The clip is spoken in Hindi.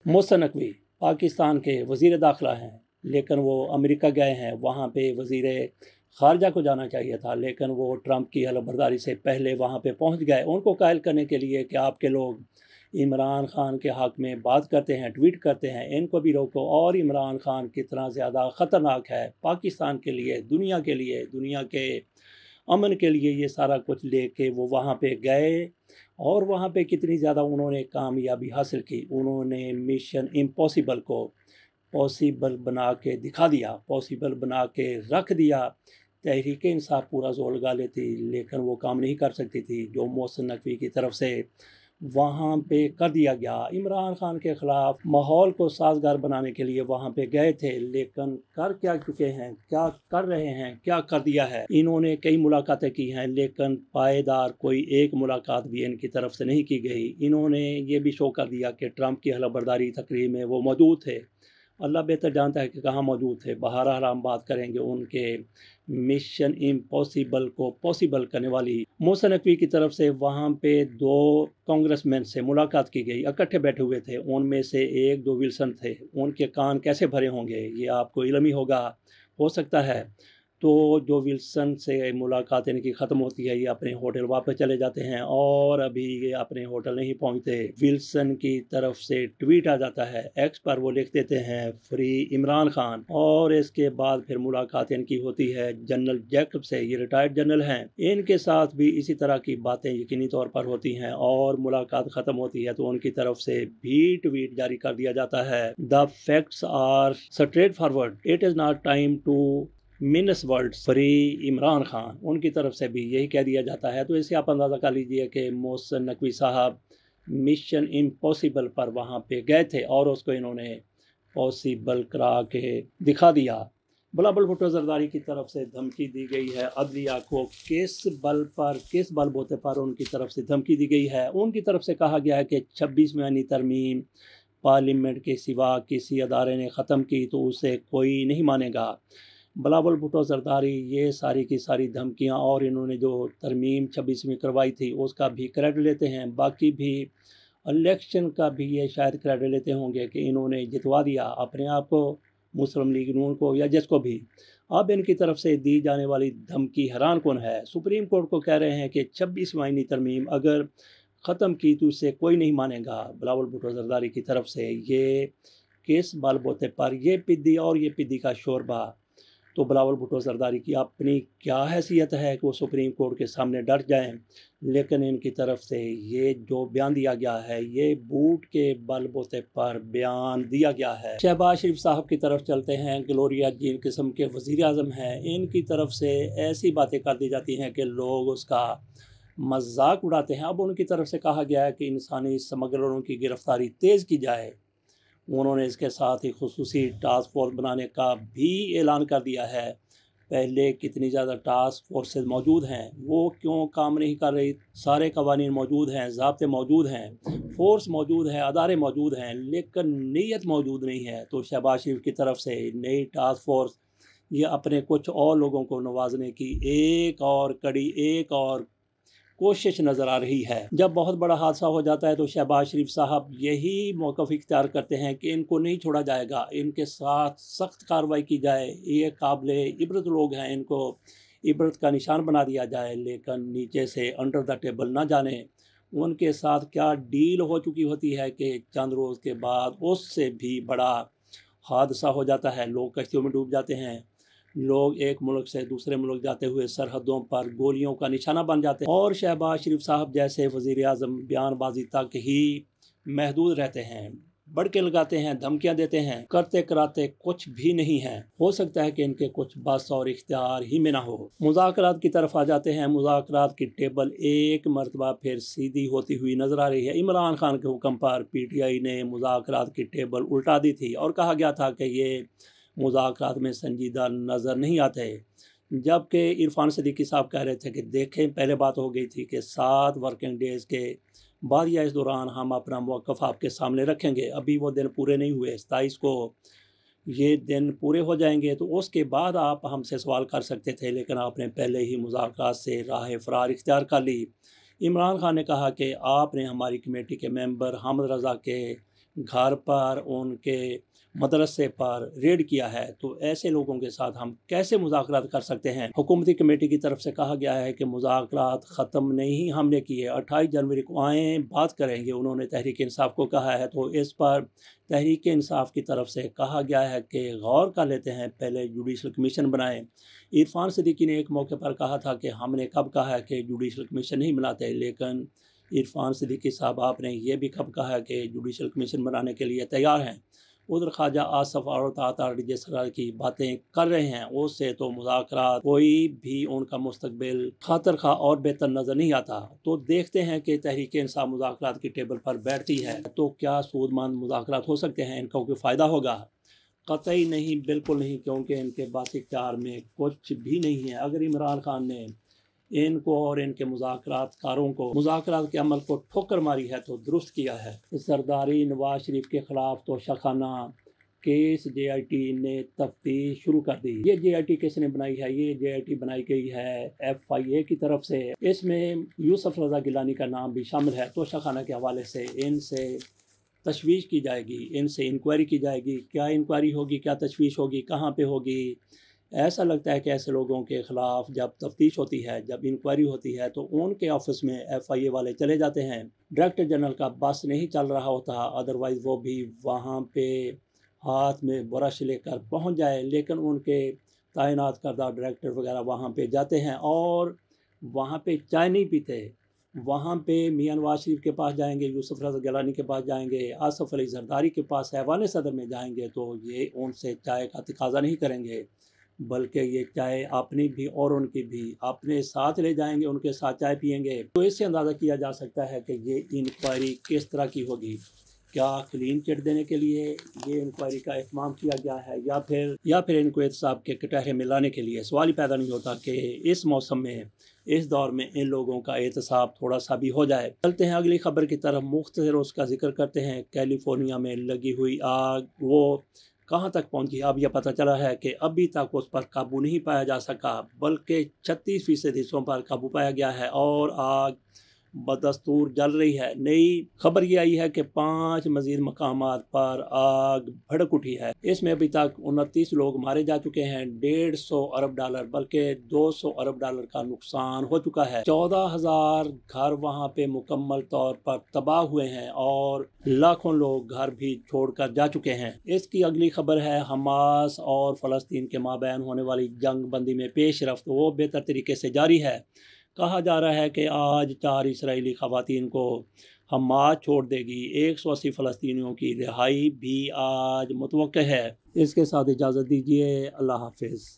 मोहसिन नकवी पाकिस्तान के वज़ीर दाखिला हैं, लेकिन वो अमेरिका गए हैं। वहाँ पे वज़ीर ख़ारजा को जाना चाहिए था, लेकिन वो ट्रंप की हलफबरदारी से पहले वहाँ पे पहुँच गए। उनको कायल करने के लिए कि आपके लोग इमरान ख़ान के हक़ में बात करते हैं, ट्वीट करते हैं, इनको भी रोको। और इमरान ख़ान कितना ज़्यादा ख़तरनाक है पाकिस्तान के लिए, दुनिया के लिए, दुनिया के अमन के लिए, ये सारा कुछ लेके वो वहाँ पे गए। और वहाँ पे कितनी ज़्यादा उन्होंने कामयाबी हासिल की। उन्होंने मिशन इम्पॉसिबल को पॉसिबल बना के दिखा दिया, पॉसिबल बना के रख दिया। तहरीक इंसाफ पूरा जोर लगा लेती, लेकिन वो काम नहीं कर सकती थी जो मोहसिन नकवी की तरफ से वहाँ पे कर दिया गया। इमरान ख़ान के ख़िलाफ़ माहौल को साजगार बनाने के लिए वहाँ पे गए थे, लेकिन कर क्या चुके हैं, क्या कर रहे हैं, क्या कर दिया है। इन्होंने कई मुलाकातें की हैं, लेकिन पायदार कोई एक मुलाकात भी इनकी तरफ से नहीं की गई। इन्होंने ये भी शो कर दिया कि ट्रंप की हलफबरदारी तकरीर में वो मौजूद थे। अल्लाह बेहतर जानता है कि कहाँ मौजूद थे। बहरहाल हम बात करेंगे उनके मिशन इम्पॉसिबल को पॉसिबल करने वाली मोहसिन नकवी की तरफ से। वहाँ पे दो कांग्रेसमैन से मुलाकात की गई, इकट्ठे बैठे हुए थे। उनमें से एक जो विल्सन थे, उनके कान कैसे भरे होंगे ये आपको इल्म ही होगा, हो सकता है। तो जो विल्सन से मुलाकात इनकी ख़त्म होती है, ये अपने होटल वापस चले जाते हैं और अभी ये अपने होटल नहीं पहुंचते, विल्सन की तरफ से ट्वीट आ जाता है। एक्स पर वो लिख देते हैं फ्री इमरान खान। और इसके बाद फिर मुलाकात इनकी होती है जनरल जैकब से। ये रिटायर्ड जनरल हैं, इनके साथ भी इसी तरह की बातें यकीनी तौर पर होती हैं। और मुलाकात ख़त्म होती है तो उनकी तरफ से भी ट्वीट जारी कर दिया जाता है, the facts are straight forward, it is not time to mince words, free Imran Khan. उनकी तरफ से भी यही कह दिया जाता है। तो इससे आप अंदाज़ा कर लीजिए कि मोहसिन नकवी साहब मिशन इम्पॉसिबल पर वहाँ पे गए थे और उसको इन्होंने पॉसिबल करा के दिखा दिया। बिलावल भुट्टो जरदारी की तरफ से धमकी दी गई है अदलिया को, किस बल बोते पर उनकी तरफ से धमकी दी गई है। उनकी तरफ से कहा गया है कि 26वीं तरमीम पार्लियामेंट के सिवा किसी अदारे ने ख़त्म की तो उसे कोई नहीं मानेगा। बिलावल भुट्टो जरदारी ये सारी की सारी धमकियां और इन्होंने जो तरमीम 26वीं करवाई थी उसका भी क्रेडिट लेते हैं। बाकी भी इलेक्शन का भी ये शायद क्रेडिट लेते होंगे कि इन्होंने जितवा दिया अपने आप को, मुस्लिम लीग नून को या जिसको भी। अब इनकी तरफ से दी जाने वाली धमकी हैरान कौन है। सुप्रीम कोर्ट को कह रहे हैं कि 26वीं तरमीम अगर ख़त्म की तो उससे कोई नहीं मानेगा। बिलावल भुट्टो जरदारी की तरफ से ये किस बल बोते पर ये पिद्दी और ये पिद्दी का शोरबा। तो बिलावल भुट्टो जरदारी की अपनी क्या हैसियत है कि वो सुप्रीम कोर्ट के सामने डट जाएं, लेकिन इनकी तरफ से ये जो बयान दिया गया है ये बूट के बलबूते पर बयान दिया गया है। शहबाज शरीफ साहब की तरफ चलते हैं। ग्लोरिया जिन किस्म के वज़ीर आज़म हैं, इनकी तरफ से ऐसी बातें कर दी जाती हैं कि लोग उसका मजाक उड़ाते हैं। अब उनकी तरफ से कहा गया है कि इंसानी स्मगलरों की गिरफ्तारी तेज़ की जाए। उन्होंने इसके साथ ही खुसूसी टास्क फोर्स बनाने का भी ऐलान कर दिया है। पहले कितनी ज़्यादा टास्क फोर्सेस मौजूद हैं, वो क्यों काम नहीं कर रही। सारे कवानीन मौजूद हैं, ज़ाब्ते मौजूद हैं, फोर्स मौजूद है, अदारे मौजूद हैं, लेकिन नीयत मौजूद नहीं है। तो शहबाज शरीफ की तरफ से नई टास्क फोर्स ये अपने कुछ और लोगों को नवाजने की एक और कड़ी, एक और कोशिश नज़र आ रही है। जब बहुत बड़ा हादसा हो जाता है तो शहबाज शरीफ साहब यही मौक़िफ़ इख्तियार करते हैं कि इनको नहीं छोड़ा जाएगा, इनके साथ सख्त कार्रवाई की जाए। ये काबिल इबरत लोग हैं, इनको इबरत का निशान बना दिया जाए, लेकिन नीचे से अंडर द टेबल ना जाने उनके साथ क्या डील हो चुकी होती है कि चंद रोज़ के बाद उससे भी बड़ा हादसा हो जाता है। लोग कश्तियों में डूब जाते हैं, लोग एक मुल्क से दूसरे मुल्क जाते हुए सरहदों पर गोलियों का निशाना बन जाते हैं। और शहबाज शरीफ साहब जैसे वज़ीर आज़म बयानबाजी तक ही महदूद रहते हैं, बढ़ के लगाते हैं, धमकियां देते हैं, करते कराते कुछ भी नहीं है। हो सकता है कि इनके कुछ बस और इख्तियार ही में ना हो। मुज़ाकरात की तरफ आ जाते हैं। मुज़ाकरात की टेबल एक मरतबा फिर सीधी होती हुई नजर आ रही है। इमरान खान के हुक्म पर PTI ने मुज़ाकरात की टेबल उल्टा दी थी और कहा गया था कि ये मुज़ाकरात में संजीदा नज़र नहीं आते, जबकि इरफान सिद्दीकी साहब कह रहे थे कि देखें, पहले बात हो गई थी कि 7 वर्किंग डेज़ के बाद या इस दौरान हम अपना मौक़िफ़ आपके सामने रखेंगे। अभी वो दिन पूरे नहीं हुए, 27 को ये दिन पूरे हो जाएंगे तो उसके बाद आप हमसे सवाल कर सकते थे, लेकिन आपने पहले ही मुज़ाकरात से राह फ़रार इख्तियार कर ली। इमरान खान ने कहा कि आपने हमारी कमेटी के मेंबर हामिद रज़ा के घर पर, उनके मदरसे पर रेड किया है, तो ऐसे लोगों के साथ हम कैसे मुज़ाकरात कर सकते हैं। हुकूमती कमेटी की तरफ से कहा गया है कि मुज़ाकरात ख़त्म नहीं हमने किए, 28 जनवरी को आएँ बात करेंगे, उन्होंने तहरीक इंसाफ को कहा है। तो इस पर तहरीक इंसाफ की तरफ से कहा गया है कि गौर कर लेते हैं, पहले जुडिशल कमीशन बनाएं। इरफान सिद्दीकी ने एक मौके पर कहा था कि हमने कब कहा है कि जुडिशल कमीशन नहीं बनाते, लेकिन इरफान सिद्दीकी साहब आपने ये भी कब कहा है कि जुडिशल कमीशन बनाने के लिए तैयार हैं। उधर ख्वाजा आसफ और तातार जिस तरह की बातें कर रहे हैं, उससे तो मुज़ाकरात कोई भी उनका मुस्तकबिल खातर खा और बेहतर नज़र नहीं आता। तो देखते हैं कि तहरीक इंसाफ मुज़ाकरात की टेबल पर बैठती है तो क्या सूदमंद मुज़ाकरात हो सकते हैं, इनका कोई फ़ायदा होगा? कतई नहीं, बिल्कुल नहीं, क्योंकि इनके बास इख्तियार में कुछ भी नहीं है। अगर इमरान खान ने इनको और इनके मुज़ाकरातकारों को मुज़ाकरात के अमल को ठोकर मारी है तो दुरुस्त किया है। जरदारी नवाज शरीफ के ख़िलाफ़ तो शखाना केस JIT ने तफ्तीश शुरू कर दी। ये JIT किसने बनाई है? ये JIT बनाई गई है FIA की तरफ से। इसमें यूसुफ रज़ा गिलानी का नाम भी शामिल है। तो शखाना के हवाले से इनसे तशवीश की जाएगी, इनसे इंक्वायरी की जाएगी। क्या इंक्वायरी होगी, क्या तशवीश होगी, कहाँ पे होगी? ऐसा लगता है कि ऐसे लोगों के ख़िलाफ़ जब तफ्तीश होती है, जब इंक्वायरी होती है, तो उनके ऑफिस में FIA वाले चले जाते हैं। डायरेक्टर जनरल का बस नहीं चल रहा होता, अदरवाइज़ वो भी वहाँ पे हाथ में ब्रश लेकर पहुँच जाए, लेकिन उनके तैनात करदा डायरेक्टर वगैरह वहाँ पे जाते हैं और वहाँ पे चाय नहीं पीते। वहाँ पे मियां नवाज शरीफ के पास जाएंगे, यूसुफ रज़ा गिलानी के पास जाएंगे, आसफ अली जरदारी के पास, ऐवान सदर में जाएंगे, तो ये उनसे चाय का तकाजा नहीं करेंगे, बल्कि ये चाय अपनी भी और उनकी भी अपने साथ ले जाएंगे, उनके साथ चाय पिएंगे। तो इससे अंदाज़ा किया जा सकता है कि ये इंक्वायरी किस तरह की होगी। क्या क्लीन चिट देने के लिए ये इंक्वायरी का एहतमाम किया गया है, या फिर इनको एहतसाब के कटहरे में लाने के लिए? सवाल ही पैदा नहीं होता कि इस मौसम में, इस दौर में इन लोगों का एहतसाब थोड़ा सा भी हो जाए। चलते हैं अगली खबर की तरफ, मुख्तसर उसका जिक्र करते हैं। कैलिफोर्निया में लगी हुई आग वो कहाँ तक पहुँची? अब यह पता चला है कि अभी तक उस पर काबू नहीं पाया जा सका, बल्कि 36% हिस्सों पर काबू पाया गया है और आग बदस्तूर जल रही है। नई खबर ये आई है कि 5 मजीद मकामात पर आग भड़क उठी है। इसमें अभी तक 29 लोग मारे जा चुके हैं। 150 अरब डॉलर बल्कि 200 अरब डॉलर का नुकसान हो चुका है। 14,000 घर वहां पे मुकम्मल तौर पर तबाह हुए हैं और लाखों लोग घर भी छोड़कर जा चुके हैं। इसकी अगली खबर है, हमास और फ़लस्तीन के माबैन होने वाली जंग बंदी में पेशरफ्त वो बेहतर तरीके से जारी है। कहा जा रहा है कि आज 4 इसराइली ख़वातीन को हमास छोड़ देगी। 180 फ़लस्तीनियों की रिहाई भी आज मुतवक्के है। इसके साथ इजाज़त दीजिए, अल्लाह हाफिज़।